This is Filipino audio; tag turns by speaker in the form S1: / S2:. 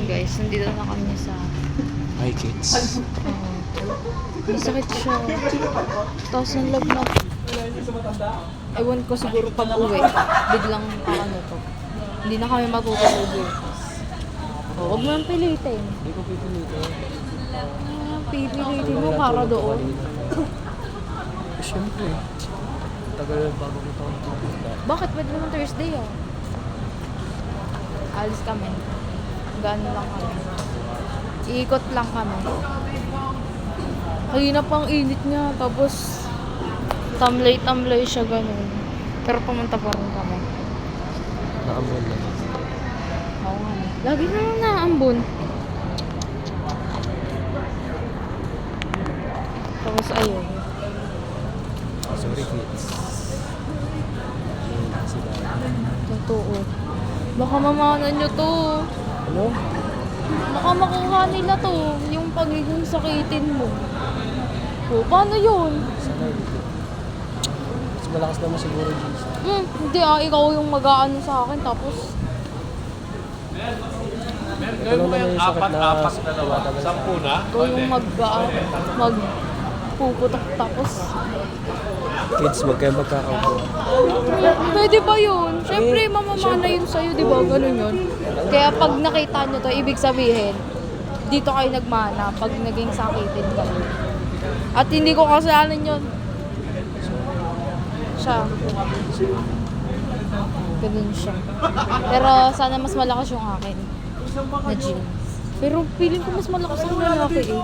S1: guys, nandito na kami sa
S2: Hi kids.
S1: may sakit siya. Tapos ang love na ewan ko siguro pag uwi biglang ano to, hindi na kami matutulog eh. Huwag mo nang pilitin.
S2: Hindi ko pipilitin.
S1: Pipilitin mo para doon.
S2: Siyempre. Tagal bago ko taon pupunta.
S1: Bakit? Pwede naman Thursday ah. Alis kami. Gano'n lang kami. Iikot lang kami. Kanina pang init niya. Tapos tamlay-tamlay siya gano'n. Pero pumunta pa rin kami.
S2: Naambon na.
S1: Oo nga. Lagi naman naambon. Tapos ayun.
S2: Sorry kids. Ayun kasi dahil.
S1: Totoo. Baka mamanan nyo to.
S2: Ano?
S1: Baka makuha nila to. Yung pagiging sakitin mo. O, paano yun?
S2: Sana hindi. Mas malakas naman siguro dito.
S1: Hindi ikaw yung mag-aano sa akin. Tapos,
S2: Ito lang naman yung sakit na tumatagal sa akin.
S1: ikaw yung magpuputok. Tapos,
S2: Kids, huwag kayong magkakaupo.
S1: pwede ba yun? Siyempre, mamamana yun sa'yo, di ba? Ganun yun. Kaya pag nakita nyo to, ibig sabihin, dito kayo nagmana pag naging sakitin kayo. At hindi ko kasalanan yun. Siya. Ganun siya. Pero sana mas malakas yung akin na jeans. Pero feeling ko mas malakas ang lalaki eh.